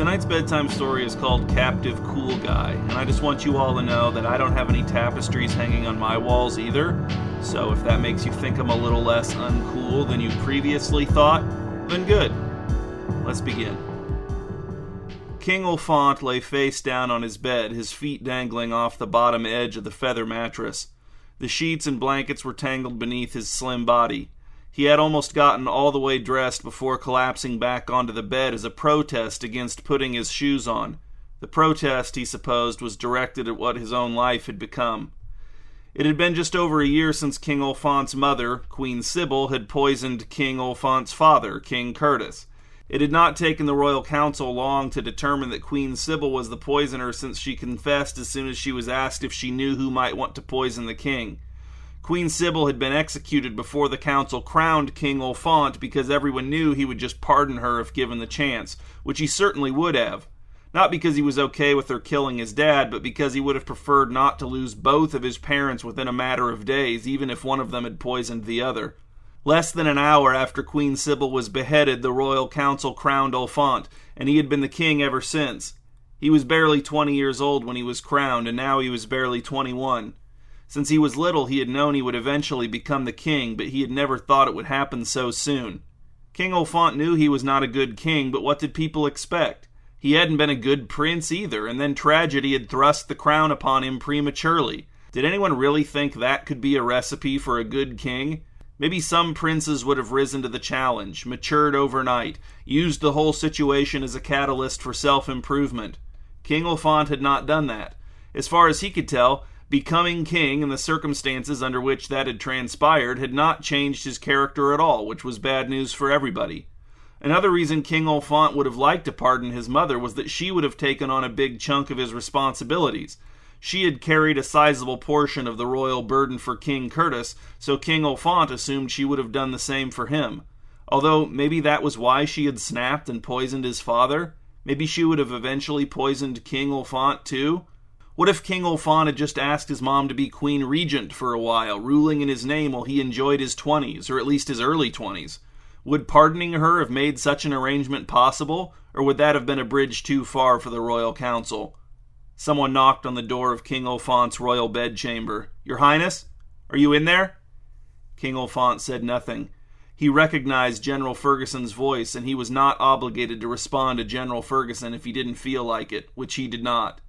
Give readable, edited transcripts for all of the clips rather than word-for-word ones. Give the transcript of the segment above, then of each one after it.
Tonight's bedtime story is called Captive Cool Guy, and I just want you all to know that I don't have any tapestries hanging on my walls either, so if that makes you think I'm a little less uncool than you previously thought, then good. Let's begin. King Oliphant lay face down on his bed, his feet dangling off the bottom edge of the feather mattress. The sheets and blankets were tangled beneath his slim body. He had almost gotten all the way dressed before collapsing back onto the bed as a protest against putting his shoes on. The protest, he supposed, was directed at what his own life had become. It had been just over a year since King Oliphant's mother, Queen Sybil, had poisoned King Oliphant's father, King Curtis. It had not taken the royal council long to determine that Queen Sybil was the poisoner, since she confessed as soon as she was asked if she knew who might want to poison the king. Queen Sybil had been executed before the council crowned King Oliphant because everyone knew he would just pardon her if given the chance, which he certainly would have. Not because he was okay with her killing his dad, but because he would have preferred not to lose both of his parents within a matter of days, even if one of them had poisoned the other. Less than an hour after Queen Sybil was beheaded, the royal council crowned Oliphant, and he had been the king ever since. He was barely 20 years old when he was crowned, and now he was barely 21. Since he was little, he had known he would eventually become the king, but he had never thought it would happen so soon. King Oliphant knew he was not a good king, but what did people expect? He hadn't been a good prince either, and then tragedy had thrust the crown upon him prematurely. Did anyone really think that could be a recipe for a good king? Maybe some princes would have risen to the challenge, matured overnight, used the whole situation as a catalyst for self-improvement. King Oliphant had not done that. As far as he could tell, becoming king and the circumstances under which that had transpired had not changed his character at all, which was bad news for everybody. Another reason King Oliphant would have liked to pardon his mother was that she would have taken on a big chunk of his responsibilities. She had carried a sizable portion of the royal burden for King Curtis, so King Oliphant assumed she would have done the same for him. Although maybe that was why she had snapped and poisoned his father. Maybe she would have eventually poisoned King Oliphant too. What if King Oliphant had just asked his mom to be Queen Regent for a while, ruling in his name while he enjoyed his 20s, or at least his early 20s? Would pardoning her have made such an arrangement possible, or would that have been a bridge too far for the royal council? Someone knocked on the door of King Oliphant's royal bedchamber. "Your Highness? Are you in there?" King Oliphant said nothing. He recognized General Ferguson's voice, and he was not obligated to respond to General Ferguson if he didn't feel like it, which he did not.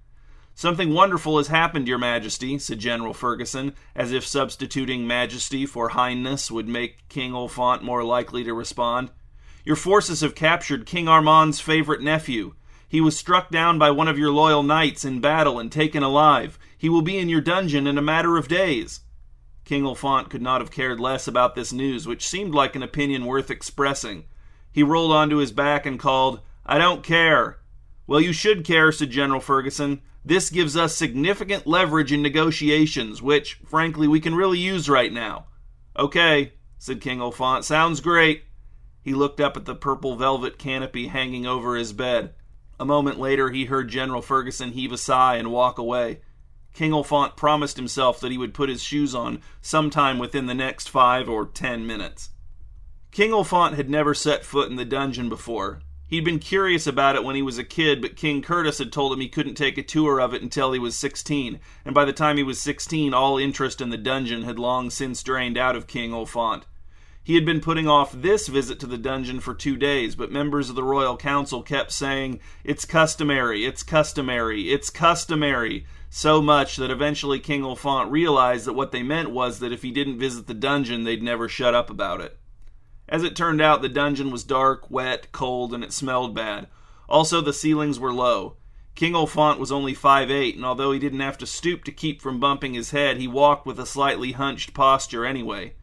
"Something wonderful has happened, Your Majesty," said General Ferguson, as if substituting majesty for highness would make King Oliphant more likely to respond. "Your forces have captured King Armand's favorite nephew. He was struck down by one of your loyal knights in battle and taken alive. He will be in your dungeon in a matter of days." King Oliphant could not have cared less about this news, which seemed like an opinion worth expressing. He rolled onto his back and called, "I don't care." "Well, you should care," said General Ferguson. "This gives us significant leverage in negotiations, which, frankly, we can really use right now." "Okay," said King Oliphant. "Sounds great." He looked up at the purple velvet canopy hanging over his bed. A moment later, he heard General Ferguson heave a sigh and walk away. King Oliphant promised himself that he would put his shoes on sometime within the next 5 or 10 minutes. King Oliphant had never set foot in the dungeon before. He'd been curious about it when he was a kid, but King Curtis had told him he couldn't take a tour of it until he was 16, and by the time he was 16, all interest in the dungeon had long since drained out of King Oliphant. He had been putting off this visit to the dungeon for 2 days, but members of the royal council kept saying, "It's customary, it's customary, it's customary," so much that eventually King Oliphant realized that what they meant was that if he didn't visit the dungeon, they'd never shut up about it. As it turned out, the dungeon was dark, wet, cold, and it smelled bad. Also, the ceilings were low. King Oliphant was only 5'8", and although he didn't have to stoop to keep from bumping his head, he walked with a slightly hunched posture anyway.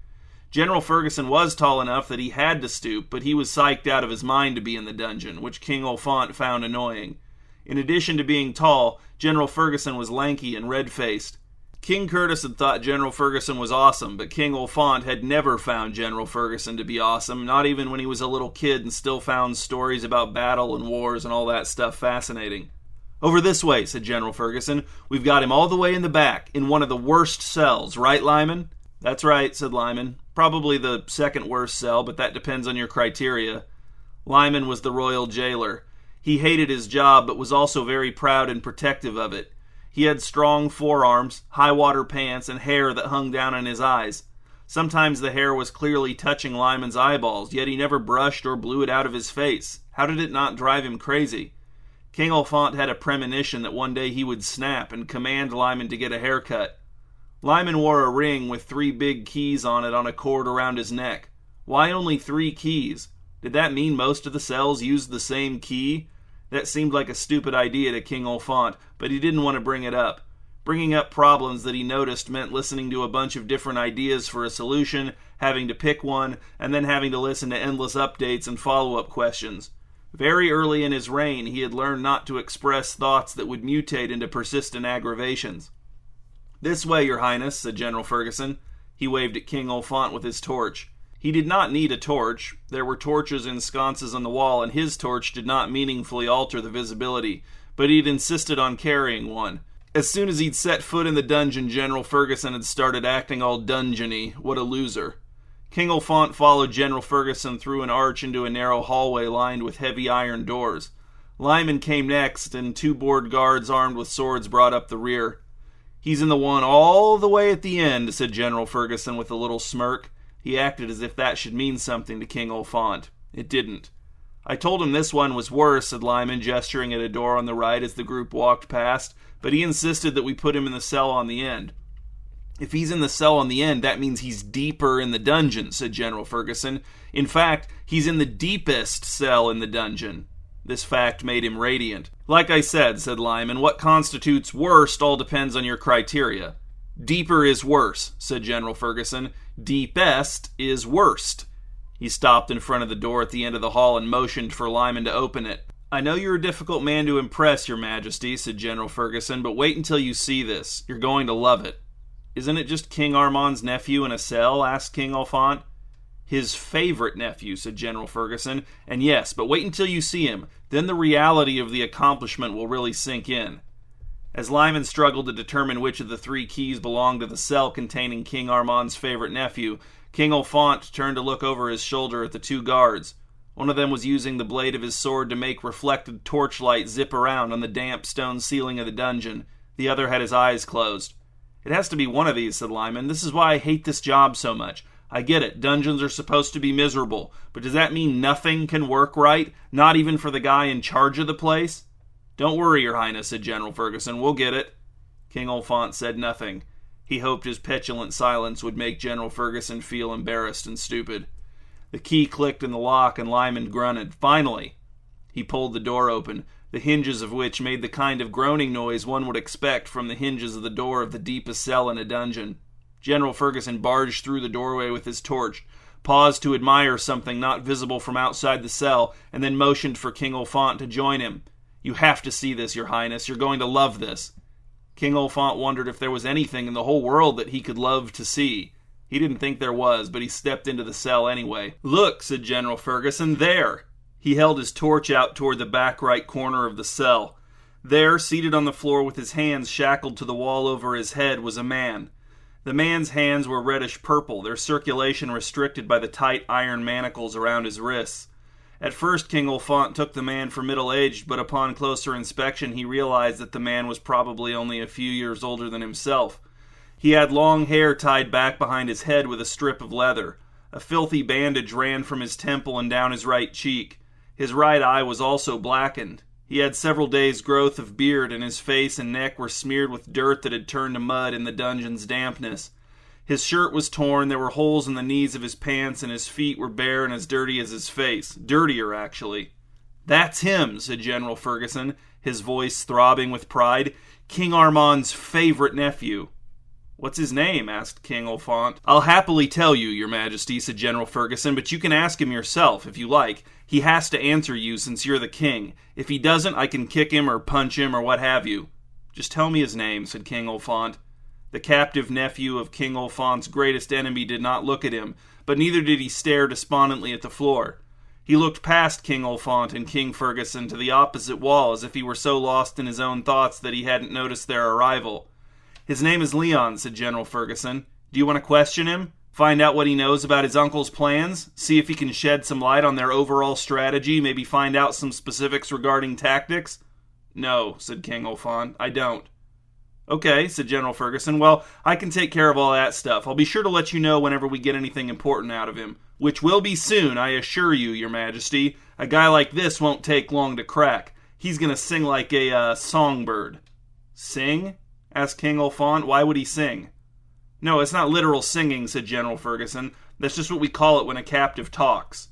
General Ferguson was tall enough that he had to stoop, but he was psyched out of his mind to be in the dungeon, which King Oliphant found annoying. In addition to being tall, General Ferguson was lanky and red-faced. King Curtis had thought General Ferguson was awesome, but King Oliphant had never found General Ferguson to be awesome, not even when he was a little kid and still found stories about battle and wars and all that stuff fascinating. "Over this way," said General Ferguson. "We've got him all the way in the back, in one of the worst cells, right, Lyman?" "That's right," said Lyman. "Probably the second worst cell, but that depends on your criteria." Lyman was the royal jailer. He hated his job, but was also very proud and protective of it. He had strong forearms, high-water pants, and hair that hung down on his eyes. Sometimes the hair was clearly touching Lyman's eyeballs, yet he never brushed or blew it out of his face. How did it not drive him crazy? King Olfaunt had a premonition that one day he would snap and command Lyman to get a haircut. Lyman wore a ring with 3 big keys on it on a cord around his neck. Why only 3 keys? Did that mean most of the cells used the same key? That seemed like a stupid idea to King Olfaunt, but he didn't want to bring it up. Bringing up problems that he noticed meant listening to a bunch of different ideas for a solution, having to pick one, and then having to listen to endless updates and follow-up questions. Very early in his reign, he had learned not to express thoughts that would mutate into persistent aggravations. "This way, Your Highness," said General Ferguson. He waved at King Olfaunt with his torch. He did not need a torch. There were torches in sconces on the wall, and his torch did not meaningfully alter the visibility, but he'd insisted on carrying one. As soon as he'd set foot in the dungeon, General Ferguson had started acting all dungeony. What a loser. King Olfaunt followed General Ferguson through an arch into a narrow hallway lined with heavy iron doors. Lyman came next, and 2 bored guards armed with swords brought up the rear. "He's in the one all the way at the end," said General Ferguson with a little smirk. He acted as if that should mean something to King Olfaunt. It didn't. "I told him this one was worse," said Lyman, gesturing at a door on the right as the group walked past, "but he insisted that we put him in the cell on the end." "If he's in the cell on the end, that means he's deeper in the dungeon," said General Ferguson. "In fact, he's in the deepest cell in the dungeon." This fact made him radiant. "Like I said," said Lyman, "what constitutes worst all depends on your criteria." "Deeper is worse," said General Ferguson. "Deepest is worst." He stopped in front of the door at the end of the hall and motioned for Lyman to open it. "I know you're a difficult man to impress, Your Majesty," said General Ferguson, "but wait until you see this. You're going to love it." "Isn't it just King Armand's nephew in a cell?" asked King Olfaunt. "His favorite nephew," said General Ferguson. "And yes, but wait until you see him. Then the reality of the accomplishment will really sink in." As Lyman struggled to determine which of the 3 keys belonged to the cell containing King Armand's favorite nephew, King Olfaunt turned to look over his shoulder at the 2 guards. One of them was using the blade of his sword to make reflected torchlight zip around on the damp stone ceiling of the dungeon. The other had his eyes closed. "It has to be one of these," said Lyman. "This is why I hate this job so much. I get it, dungeons are supposed to be miserable, but does that mean nothing can work right? Not even for the guy in charge of the place?" "Don't worry, Your Highness," said General Ferguson. "We'll get it." King Olfaunt said nothing. He hoped his petulant silence would make General Ferguson feel embarrassed and stupid. The key clicked in the lock, and Lyman grunted. "Finally!" He pulled the door open, the hinges of which made the kind of groaning noise one would expect from the hinges of the door of the deepest cell in a dungeon. General Ferguson barged through the doorway with his torch, paused to admire something not visible from outside the cell, and then motioned for King Olfaunt to join him. "You have to see this, Your Highness. You're going to love this." King Olfaunt wondered if there was anything in the whole world that he could love to see. He didn't think there was, but he stepped into the cell anyway. "Look," said General Ferguson, "there!" He held his torch out toward the back right corner of the cell. There, seated on the floor with his hands shackled to the wall over his head, was a man. The man's hands were reddish-purple, their circulation restricted by the tight iron manacles around his wrists. At first, King Olfaunt took the man for middle-aged, but upon closer inspection he realized that the man was probably only a few years older than himself. He had long hair tied back behind his head with a strip of leather. A filthy bandage ran from his temple and down his right cheek. His right eye was also blackened. He had several days' growth of beard, and his face and neck were smeared with dirt that had turned to mud in the dungeon's dampness. His shirt was torn, there were holes in the knees of his pants, and his feet were bare and as dirty as his face. Dirtier, actually. "That's him," said General Ferguson, his voice throbbing with pride. "King Armand's favorite nephew." "What's his name?" asked King Olfaunt. "I'll happily tell you, Your Majesty," said General Ferguson, "but you can ask him yourself, if you like. He has to answer you since you're the king. If he doesn't, I can kick him or punch him or what have you." "Just tell me his name," said King Olfaunt. The captive nephew of King Olfaunt's greatest enemy did not look at him, but neither did he stare despondently at the floor. He looked past King Olfaunt and King Ferguson to the opposite wall as if he were so lost in his own thoughts that he hadn't noticed their arrival. "His name is Leon," said General Ferguson. "Do you want to question him?" Find out what he knows about his uncle's plans, see if he can shed some light on their overall strategy, maybe find out some specifics regarding tactics? No, said King Olfont, I don't. Okay, said General Ferguson. Well, I can take care of all that stuff. I'll be sure to let you know whenever we get anything important out of him. Which will be soon, I assure you, Your Majesty. A guy like this won't take long to crack. He's gonna sing like a songbird. Sing? Asked King Olfont. Why would he sing? No, it's not literal singing, said General Ferguson. That's just what we call it when a captive talks.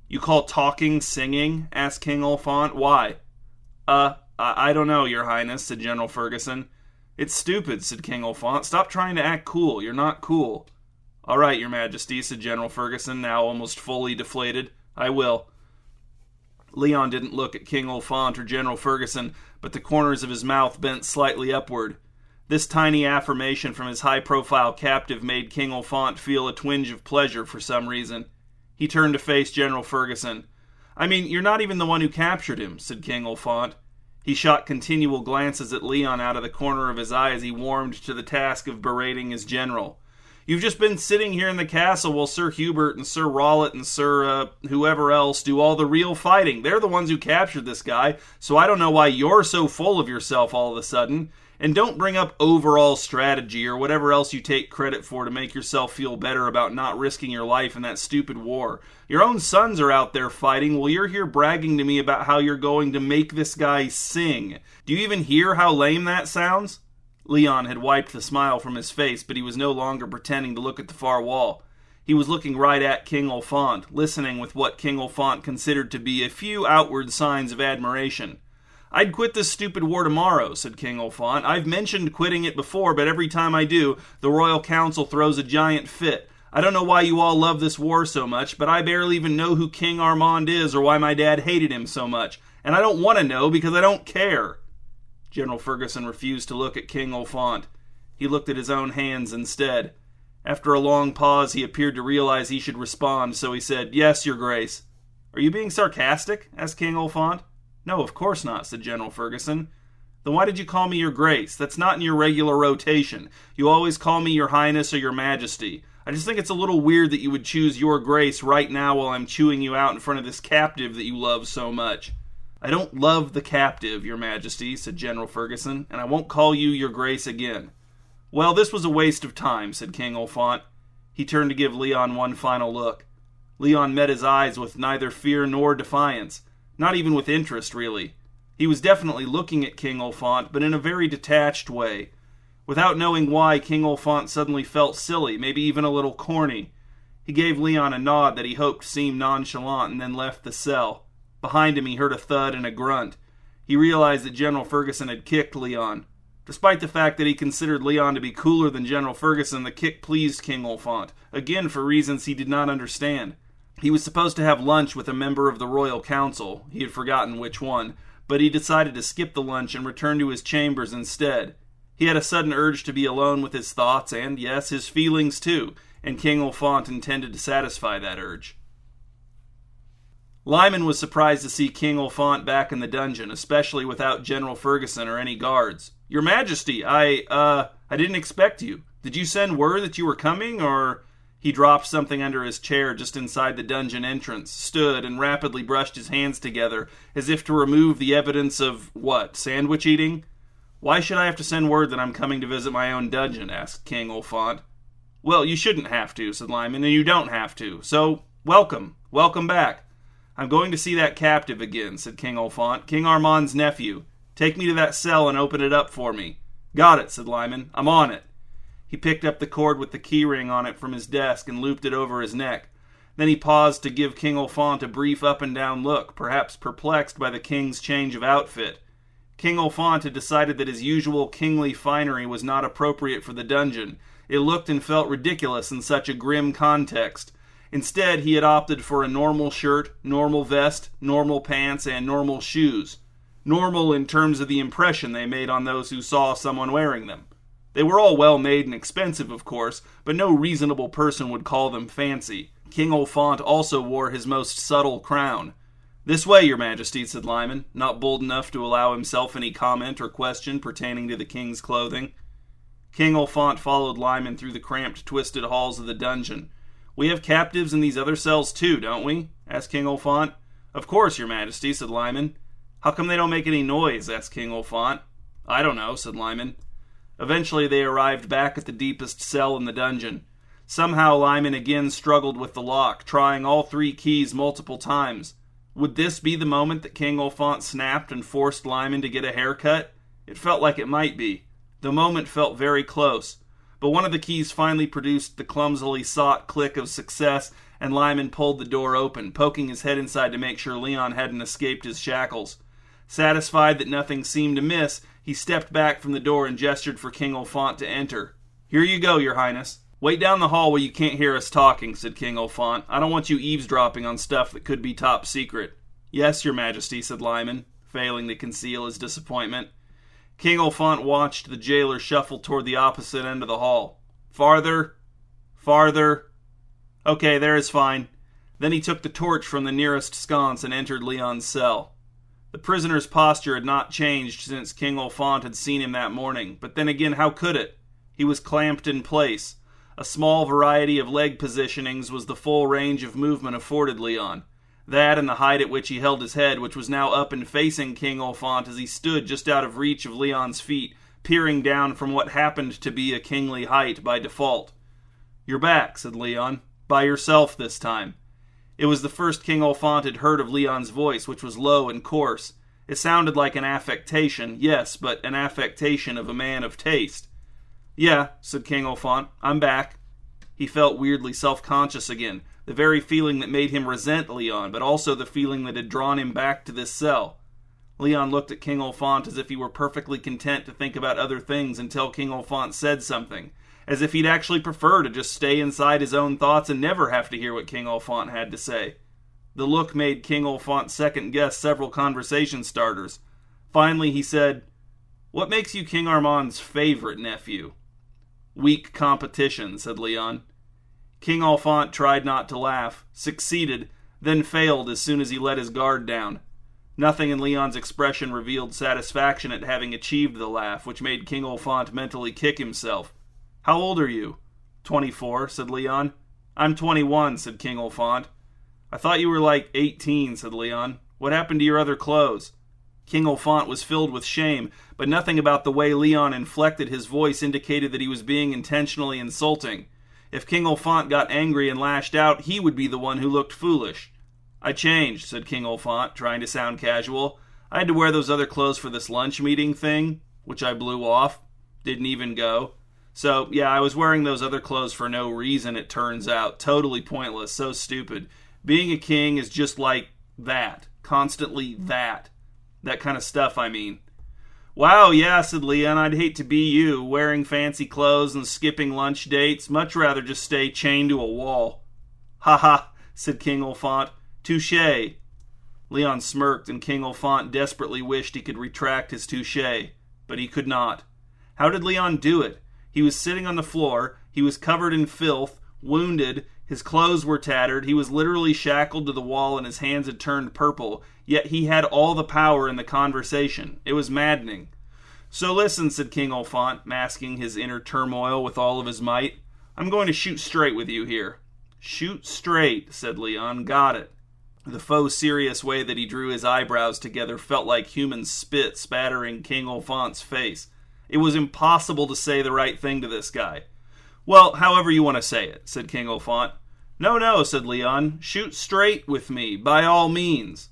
You call talking singing? Asked King Olfont. Why? I don't know, Your Highness, said General Ferguson. It's stupid, said King Olfont. Stop trying to act cool. You're not cool. All right, Your Majesty, said General Ferguson, now almost fully deflated. I will. Leon didn't look at King Olfont or General Ferguson, but the corners of his mouth bent slightly upward. This tiny affirmation from his high-profile captive made King Olfont feel a twinge of pleasure for some reason. He turned to face General Ferguson. I mean, you're not even the one who captured him, said King Olfont. He shot continual glances at Leon out of the corner of his eye as he warmed to the task of berating his general. You've just been sitting here in the castle while Sir Hubert and Sir Rollet and Sir, whoever else do all the real fighting. They're the ones who captured this guy, so I don't know why you're so full of yourself all of a sudden. And don't bring up overall strategy or whatever else you take credit for to make yourself feel better about not risking your life in that stupid war. Your own sons are out there fighting while you're here bragging to me about how you're going to make this guy sing. Do you even hear how lame that sounds? Leon had wiped the smile from his face, but he was no longer pretending to look at the far wall. He was looking right at King Olfont, listening with what King Olfont considered to be a few outward signs of admiration. I'd quit this stupid war tomorrow, said King Olfont. I've mentioned quitting it before, but every time I do, the Royal Council throws a giant fit. I don't know why you all love this war so much, but I barely even know who King Armand is or why my dad hated him so much. And I don't want to know because I don't care. General Ferguson refused to look at King Olfont. He looked at his own hands instead. After a long pause, he appeared to realize he should respond, so he said, Yes, Your Grace. Are you being sarcastic? Asked King Olfont. No, of course not, said General Ferguson. Then why did you call me Your Grace? That's not in your regular rotation. You always call me Your Highness or Your Majesty. I just think it's a little weird that you would choose Your Grace right now while I'm chewing you out in front of this captive that you love so much. I don't love the captive, Your Majesty, said General Ferguson, and I won't call you Your Grace again. Well, this was a waste of time, said King Olfont. He turned to give Leon one final look. Leon met his eyes with neither fear nor defiance. Not even with interest, really. He was definitely looking at King Olfont, but in a very detached way. Without knowing why, King Olfont suddenly felt silly, maybe even a little corny. He gave Leon a nod that he hoped seemed nonchalant and then left the cell. Behind him he heard a thud and a grunt. He realized that General Ferguson had kicked Leon. Despite the fact that he considered Leon to be cooler than General Ferguson, the kick pleased King Olfont, again for reasons he did not understand. He was supposed to have lunch with a member of the Royal Council, he had forgotten which one, but he decided to skip the lunch and return to his chambers instead. He had a sudden urge to be alone with his thoughts and, yes, his feelings too, and King Olfont intended to satisfy that urge. Lyman was surprised to see King Olfont back in the dungeon, especially without General Ferguson or any guards. Your Majesty, I didn't expect you. Did you send word that you were coming, or... He dropped something under his chair just inside the dungeon entrance, stood, and rapidly brushed his hands together, as if to remove the evidence of, what, sandwich eating? Why should I have to send word that I'm coming to visit my own dungeon? Asked King Olfont. Well, you shouldn't have to, said Lyman, and you don't have to. So, welcome. Welcome back. I'm going to see that captive again, said King Olfont. King Armand's nephew. Take me to that cell and open it up for me. Got it, said Lyman. I'm on it. He picked up the cord with the keyring on it from his desk and looped it over his neck. Then he paused to give King Olfont a brief up-and-down look, perhaps perplexed by the king's change of outfit. King Olfont had decided that his usual kingly finery was not appropriate for the dungeon. It looked and felt ridiculous in such a grim context. Instead, he had opted for a normal shirt, normal vest, normal pants, and normal shoes. Normal in terms of the impression they made on those who saw someone wearing them. They were all well made and expensive, of course, but no reasonable person would call them fancy. King Olfont also wore his most subtle crown. This way, Your Majesty, said Lyman, not bold enough to allow himself any comment or question pertaining to the king's clothing. King Olfant followed Lyman through the cramped, twisted halls of the dungeon. "We have captives in these other cells too, don't we?" asked King Olfant. "Of course, your majesty," said Lyman. "How come they don't make any noise?" asked King Olfant. "I don't know," said Lyman. Eventually they arrived back at the deepest cell in the dungeon. Somehow Lyman again struggled with the lock, trying all 3 keys multiple times. Would this be the moment that King Olfant snapped and forced Lyman to get a haircut? It felt like it might be. The moment felt very close. But one of the keys finally produced the clumsily sought click of success, and Lyman pulled the door open, poking his head inside to make sure Leon hadn't escaped his shackles. Satisfied that nothing seemed amiss, he stepped back from the door and gestured for King Olfant to enter. "Here you go, your highness." "Wait down the hall where you can't hear us talking," said King Olfant. "I don't want you eavesdropping on stuff that could be top secret." "Yes, your majesty," said Lyman, failing to conceal his disappointment. King Olfant watched the jailer shuffle toward the opposite end of the hall. "Farther. Farther. Okay, there is fine." Then he took the torch from the nearest sconce and entered Leon's cell. The prisoner's posture had not changed since King Olfant had seen him that morning, but then again, how could it? He was clamped in place. A small variety of leg positionings was the full range of movement afforded Leon. That and the height at which he held his head, which was now up and facing King Olfant as he stood just out of reach of Leon's feet, peering down from what happened to be a kingly height by default. "You're back," said Leon. "By yourself this time." It was the first King Olfant had heard of Leon's voice, which was low and coarse. It sounded like an affectation, yes, but an affectation of a man of taste. "Yeah," said King Olfant, "I'm back." He felt weirdly self-conscious again, the very feeling that made him resent Leon, but also the feeling that had drawn him back to this cell. Leon looked at King Olfant as if he were perfectly content to think about other things until King Olfant said something, as if he'd actually prefer to just stay inside his own thoughts and never have to hear what King Olfant had to say. The look made King Olfant second-guess several conversation starters. Finally he said, "What makes you King Armand's favorite nephew?" "Weak competition," said Leon. King Olfant tried not to laugh, succeeded, then failed as soon as he let his guard down. Nothing in Leon's expression revealed satisfaction at having achieved the laugh, which made King Olfant mentally kick himself. "How old are you?" 24, said Leon. "I'm 21, said King Olfant. "I thought you were like 18, said Leon. "What happened to your other clothes?" King Olfant was filled with shame, but nothing about the way Leon inflected his voice indicated that he was being intentionally insulting. If King Olfant got angry and lashed out, he would be the one who looked foolish. "I changed," said King Olfant, trying to sound casual. "I had to wear those other clothes for this lunch meeting thing, which I blew off. Didn't even go. So, yeah, I was wearing those other clothes for no reason, it turns out. Totally pointless, so stupid. Being a king is just like that. Constantly that. That kind of stuff, I mean." "Wow, yeah," said Leon, "I'd hate to be you, wearing fancy clothes and skipping lunch dates. Much rather just stay chained to a wall." "Ha ha," said King Olfant. "Touché." Leon smirked, and King Olfant desperately wished he could retract his touché, but he could not. How did Leon do it? He was sitting on the floor, he was covered in filth, wounded, his clothes were tattered, he was literally shackled to the wall and his hands had turned purple, yet he had all the power in the conversation. It was maddening. "So listen," said King Olfant, masking his inner turmoil with all of his might. "I'm going to shoot straight with you here." "Shoot straight," said Leon. "Got it." The faux serious way that he drew his eyebrows together felt like human spit spattering King Olfant's face. It was impossible to say the right thing to this guy. "Well, however you want to say it," said King Olfant. No, said Leon. "Shoot straight with me, by all means."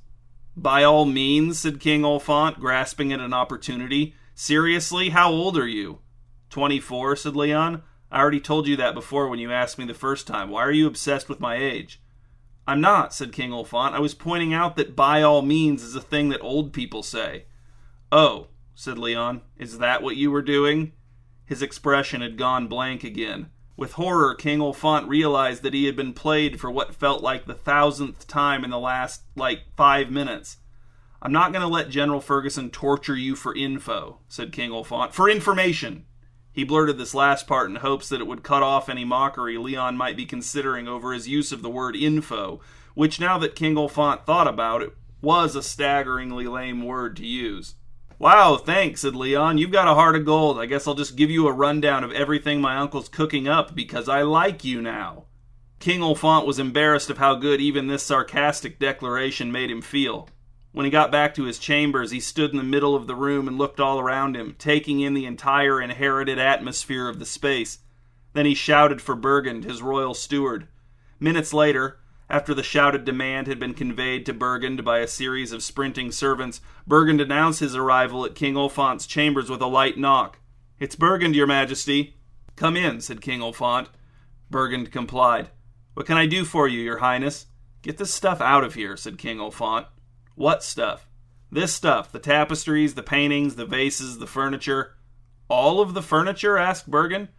"By all means," said King Olfant, grasping at an opportunity. "Seriously, how old are you?" 24, said Leon. "I already told you that before when you asked me the first time. Why are you obsessed with my age?" "I'm not," said King Olfant. "I was pointing out that by all means is a thing that old people say." "Oh," said Leon. "Is that what you were doing?" His expression had gone blank again. With horror, King Olfant realized that he had been played for what felt like the 1,000th time in the last, 5 minutes. "I'm not going to let General Ferguson torture you for info," said King Olfant. "For information." He blurted this last part in hopes that it would cut off any mockery Leon might be considering over his use of the word info, which, now that King Olfant thought about it, was a staggeringly lame word to use. Wow, thanks, said Leon. You've got a heart of gold. I guess I'll just give you a rundown of everything my uncle's cooking up because I like you now. King Olfant was embarrassed of how good even this sarcastic declaration made him feel. When he got back to his chambers, he stood in the middle of the room and looked all around him, taking in the entire inherited atmosphere of the space. Then he shouted for Burgund, his royal steward. Minutes later, after the shouted demand had been conveyed to Burgund by a series of sprinting servants, Burgund announced his arrival at King Olfant's chambers with a light knock. "It's Burgund, your majesty." "Come in," said King Olfant. Burgund complied. "What can I do for you, your highness?" "Get this stuff out of here," said King Olfant. "What stuff?" "This stuff, the tapestries, the paintings, the vases, the furniture." "All of the furniture?" asked Burgund.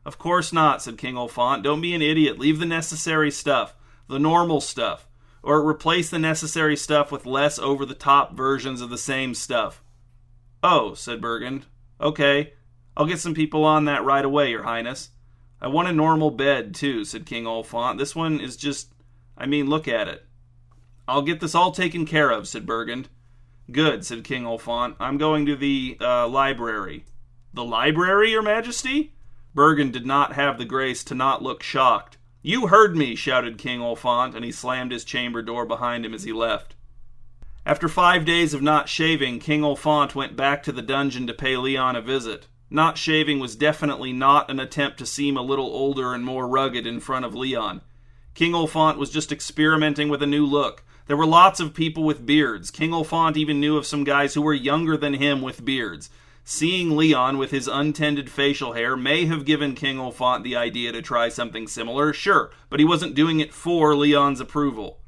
"Of course not," said King Olfant. "Don't be an idiot. Leave the necessary stuff. The normal stuff. Or replace the necessary stuff with less over-the-top versions of the same stuff." "Oh," said Burgund. "Okay. I'll get some people on that right away, your highness." "I want a normal bed, too," said King Olfant. "This one is just... look at it." "I'll get this all taken care of," said Burgund. "Good," said King Olfant. "I'm going to the, library." "The library, your majesty?" Burgund did not have the grace to not look shocked. "You heard me," shouted King Olfant, and he slammed his chamber door behind him as he left. After 5 days of not shaving, King Olfant went back to the dungeon to pay Leon a visit. Not shaving was definitely not an attempt to seem a little older and more rugged in front of Leon. King Olfant was just experimenting with a new look. There were lots of people with beards. King Olfant even knew of some guys who were younger than him with beards. Seeing Leon with his untended facial hair may have given King Olfant the idea to try something similar, sure, but he wasn't doing it for Leon's approval.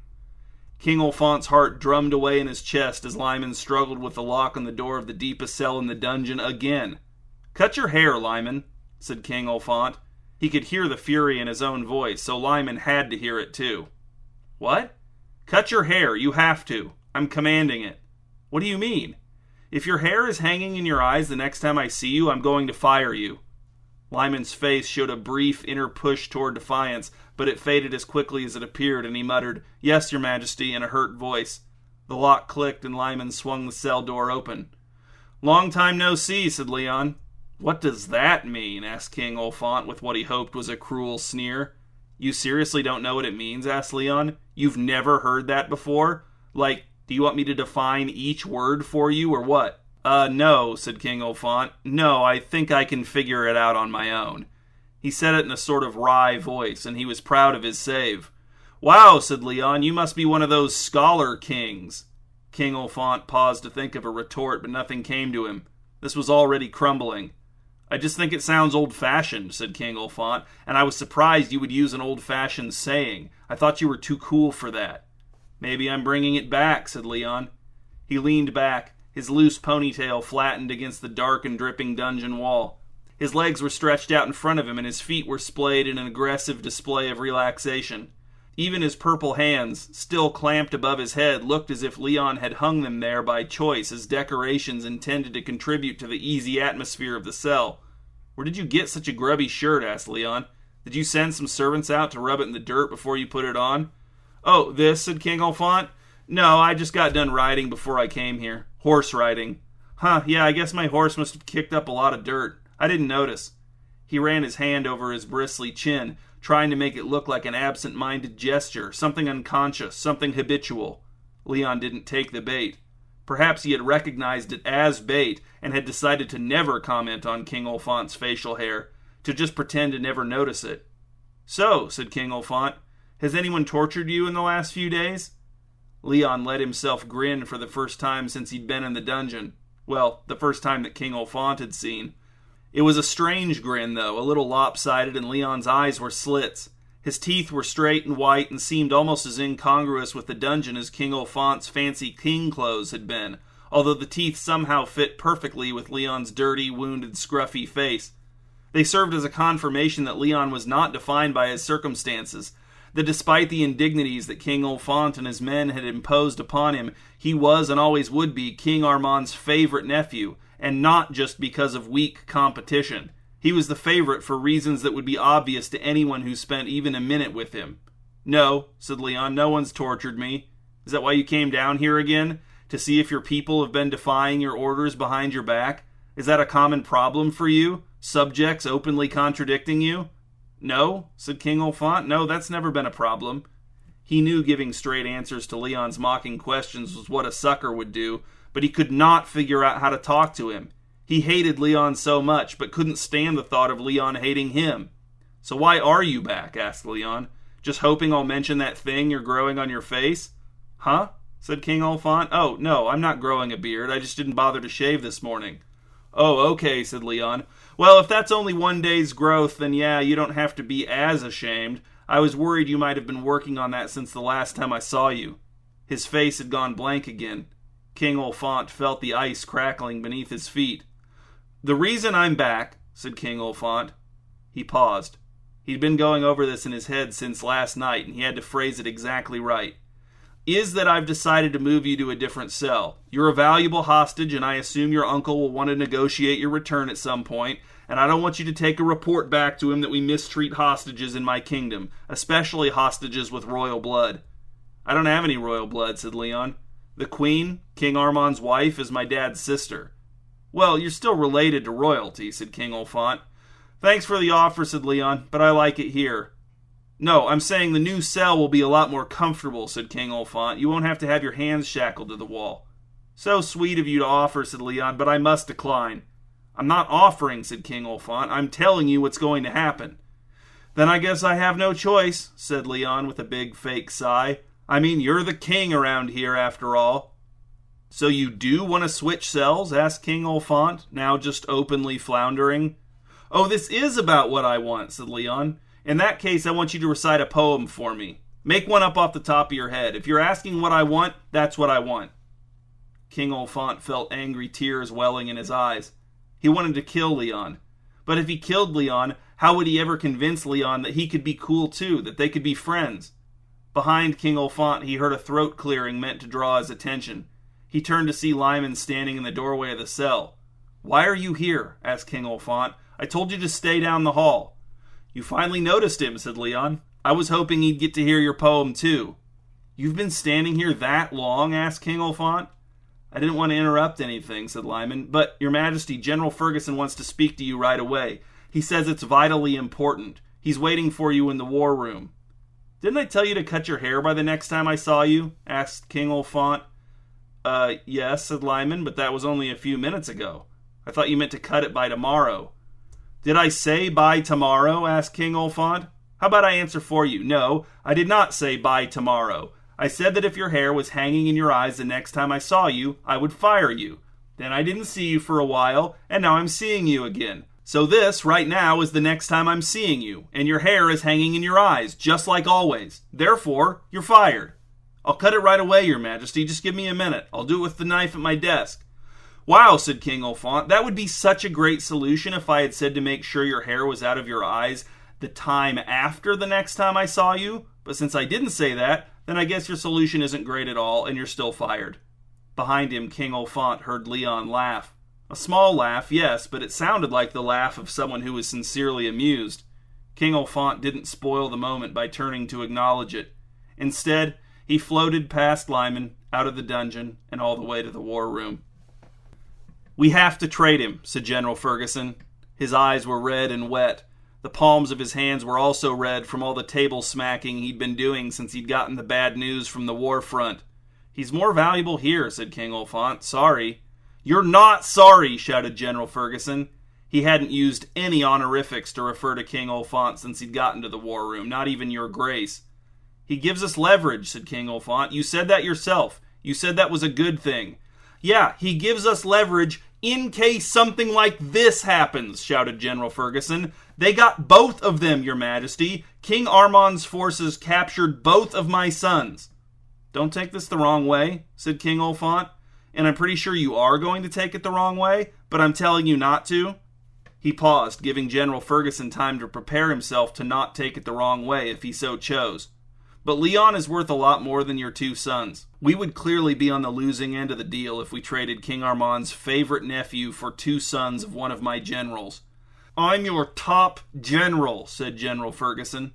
King Olfant's heart drummed away in his chest as Lyman struggled with the lock on the door of the deepest cell in the dungeon again. "Cut your hair, Lyman," said King Olfant. He could hear the fury in his own voice, so Lyman had to hear it too. "What?" "Cut your hair, you have to. I'm commanding it." "What do you mean?" "If your hair is hanging in your eyes the next time I see you, I'm going to fire you." Lyman's face showed a brief inner push toward defiance, but it faded as quickly as it appeared, and he muttered, "Yes, your majesty," in a hurt voice. The lock clicked, and Lyman swung the cell door open. "Long time no see," said Leon. "What does that mean?" asked King Olfant with what he hoped was a cruel sneer. "You seriously don't know what it means?" asked Leon. "You've never heard that before? Like, do you want me to define each word for you, or what?" No," said King Olfant. "No, I think I can figure it out on my own." He said it in a sort of wry voice, and he was proud of his save. "Wow," said Leon, "you must be one of those scholar kings." King Olfant paused to think of a retort, but nothing came to him. This was already crumbling. "I just think it sounds old-fashioned," said King Olfant, "and I was surprised you would use an old-fashioned saying. I thought you were too cool for that." "Maybe I'm bringing it back," said Leon. He leaned back, his loose ponytail flattened against the dark and dripping dungeon wall. His legs were stretched out in front of him, and his feet were splayed in an aggressive display of relaxation. Even his purple hands, still clamped above his head, looked as if Leon had hung them there by choice as decorations intended to contribute to the easy atmosphere of the cell. "Where did you get such a grubby shirt?" asked Leon. "Did you send some servants out to rub it in the dirt before you put it on?" "Oh, this?" said King Olfant. "No, I just got done riding before I came here. Horse riding." "Huh, yeah, I guess my horse must have kicked up a lot of dirt. I didn't notice." He ran his hand over his bristly chin, trying to make it look like an absent-minded gesture, something unconscious, something habitual. Leon didn't take the bait. Perhaps he had recognized it as bait and had decided to never comment on King Olfant's facial hair, to just pretend to never notice it. "So," said King Olfant, "has anyone tortured you in the last few days?" Leon let himself grin for the first time since he'd been in the dungeon. Well, the first time that King Olfant had seen. It was a strange grin, though, a little lopsided, and Leon's eyes were slits. His teeth were straight and white and seemed almost as incongruous with the dungeon as King Olfant's fancy king clothes had been, although the teeth somehow fit perfectly with Leon's dirty, wounded, scruffy face. They served as a confirmation that Leon was not defined by his circumstances, that despite the indignities that King Olfant and his men had imposed upon him, he was and always would be King Armand's favorite nephew, and not just because of weak competition. He was the favorite for reasons that would be obvious to anyone who spent even a minute with him. "No," said Leon, "no one's tortured me. Is that why you came down here again? to see if your people have been defying your orders behind your back? Is that a common problem for you? Subjects openly contradicting you? No, said King Olfont. No, that's never been a problem. He knew giving straight answers to Leon's mocking questions was what a sucker would do, but he could not figure out how to talk to him. He hated Leon so much, but couldn't stand the thought of Leon hating him. So why are you back? Asked Leon. Just hoping I'll mention that thing you're growing on your face? Huh? Said King Olfont. Oh, no, I'm not growing a beard. I just didn't bother to shave this morning. Oh, okay, said Leon. Well, if that's only one day's growth, then yeah, you don't have to be as ashamed. I was worried you might have been working on that since the last time I saw you. His face had gone blank again. King Olfont felt the ice crackling beneath his feet. The reason I'm back, said King Olfont. He paused. He'd been going over this in his head since last night, and he had to phrase it exactly right. Is that I've decided to move you to a different cell. You're a valuable hostage, and I assume your uncle will want to negotiate your return at some point, and I don't want you to take a report back to him that we mistreat hostages in my kingdom, especially hostages with royal blood. I don't have any royal blood, said Leon. The Queen, King Armand's wife, is my dad's sister. Well, you're still related to royalty, said King Olfont. Thanks for the offer, said Leon, but I like it here. No, I'm saying the new cell will be a lot more comfortable, said King Olfont. You won't have to have your hands shackled to the wall. So sweet of you to offer, said Leon, but I must decline. I'm not offering, said King Olfont. I'm telling you what's going to happen. Then I guess I have no choice, said Leon with a big fake sigh. I mean, you're the king around here, after all. So you do want to switch cells? Asked King Olfont, now just openly floundering. Oh, this is about what I want, said Leon. In that case, I want you to recite a poem for me. Make one up off the top of your head. If you're asking what I want, that's what I want. King Olfont felt angry tears welling in his eyes. He wanted to kill Leon. But if he killed Leon, how would he ever convince Leon that he could be cool too, that they could be friends? Behind King Olfont, he heard a throat clearing meant to draw his attention. He turned to see Lyman standing in the doorway of the cell. Why are you here? Asked King Olfont. I told you to stay down the hall. You finally noticed him, said Leon. I was hoping he'd get to hear your poem, too. You've been standing here that long? Asked King Olfont. I didn't want to interrupt anything, said Lyman, but, Your Majesty, General Ferguson wants to speak to you right away. He says it's vitally important. He's waiting for you in the war room. Didn't I tell you to cut your hair by the next time I saw you? Asked King Olfont. Yes, said Lyman, but that was only a few minutes ago. I thought you meant to cut it by tomorrow. Did I say by tomorrow? Asked King Olfont. How about I answer for you? No, I did not say by tomorrow. I said that if your hair was hanging in your eyes the next time I saw you, I would fire you. Then I didn't see you for a while, and now I'm seeing you again. So this, right now, is the next time I'm seeing you, and your hair is hanging in your eyes, just like always. Therefore, you're fired. I'll cut it right away, Your Majesty. Just give me a minute. I'll do it with the knife at my desk. Wow, said King Olfont, that would be such a great solution if I had said to make sure your hair was out of your eyes the time after the next time I saw you. But since I didn't say that, then I guess your solution isn't great at all, and you're still fired. Behind him, King Olfont heard Leon laugh. A small laugh, yes, but it sounded like the laugh of someone who was sincerely amused. King Olfont didn't spoil the moment by turning to acknowledge it. Instead, he floated past Lyman, out of the dungeon, and all the way to the war room. We have to trade him, said General Ferguson. His eyes were red and wet. The palms of his hands were also red from all the table smacking he'd been doing since he'd gotten the bad news from the war front. He's more valuable here, said King Olfont. Sorry. You're not sorry, shouted General Ferguson. He hadn't used any honorifics to refer to King Olfont since he'd gotten to the war room, not even Your Grace. He gives us leverage, said King Olfont. You said that yourself. You said that was a good thing. Yeah, he gives us leverage in case something like this happens, shouted General Ferguson. They got both of them, Your Majesty. King Armand's forces captured both of my sons. Don't take this the wrong way, said King Olfont. And I'm pretty sure you are going to take it the wrong way, but I'm telling you not to. He paused, giving General Ferguson time to prepare himself to not take it the wrong way if he so chose. But Leon is worth a lot more than your two sons. We would clearly be on the losing end of the deal if we traded King Armand's favorite nephew for two sons of one of my generals. I'm your top general, said General Ferguson.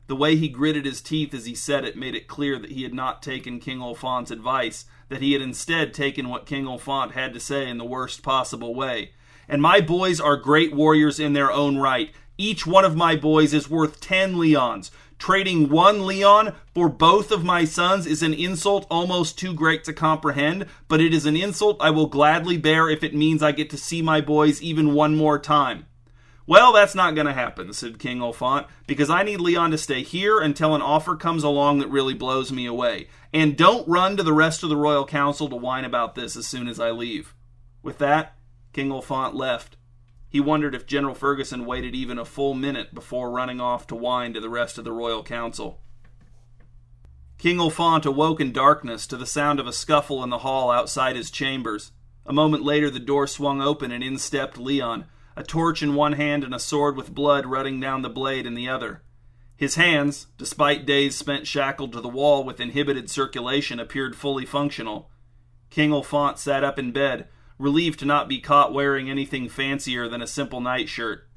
The The way he gritted his teeth as he said it made it clear that he had not taken King Olfant's advice, that he had instead taken what King Olfant had to say in the worst possible way. And my boys are great warriors in their own right. Each one of my boys is worth 10 Leons. Trading 1 Leon for both of my sons is an insult almost too great to comprehend, but it is an insult I will gladly bear if it means I get to see my boys even one more time. Well, that's not going to happen, said King Olfant, because I need Leon to stay here until an offer comes along that really blows me away. And don't run to the rest of the royal council to whine about this as soon as I leave. With that, King Olfant left. He wondered if General Ferguson waited even a full minute before running off to whine to the rest of the royal council. King Olfant awoke in darkness to the sound of a scuffle in the hall outside his chambers. A moment later the door swung open and in stepped Leon, a torch in one hand and a sword with blood running down the blade in the other. His hands, despite days spent shackled to the wall with inhibited circulation, appeared fully functional. King Olfant sat up in bed, relieved to not be caught wearing anything fancier than a simple nightshirt.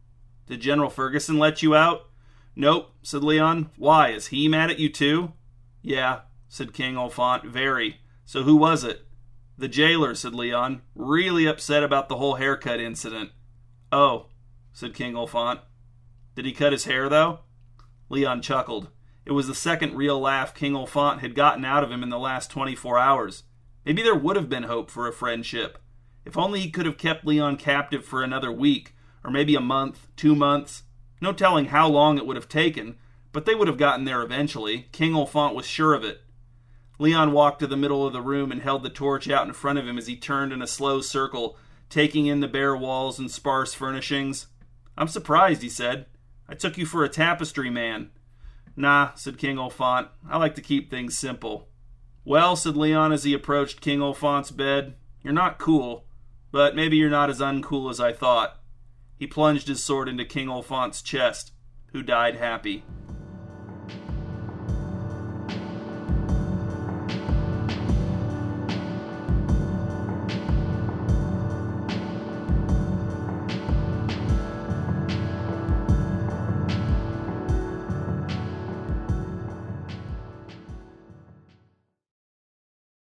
Did General Ferguson let you out? Nope, said Leon. Why, is he mad at you too? Yeah, said King Olfant, very. So who was it? The jailer, said Leon, really upset about the whole haircut incident. Oh, said King Olfant. Did he cut his hair, though? Leon chuckled. It was the second real laugh King Olfant had gotten out of him in the last 24 hours. Maybe there would have been hope for a friendship. If only he could have kept Leon captive for another week, or maybe a month, 2 months. No telling how long it would have taken, but they would have gotten there eventually. King Olfant was sure of it. Leon walked to the middle of the room and held the torch out in front of him as he turned in a slow circle, taking in the bare walls and sparse furnishings. I'm surprised, he said. I took you for a tapestry man. Nah, said King Olfant. I like to keep things simple. Well, said Leon as he approached King Olfant's bed, you're not cool. But maybe you're not as uncool as I thought. He plunged his sword into King Olfant's chest, who died happy.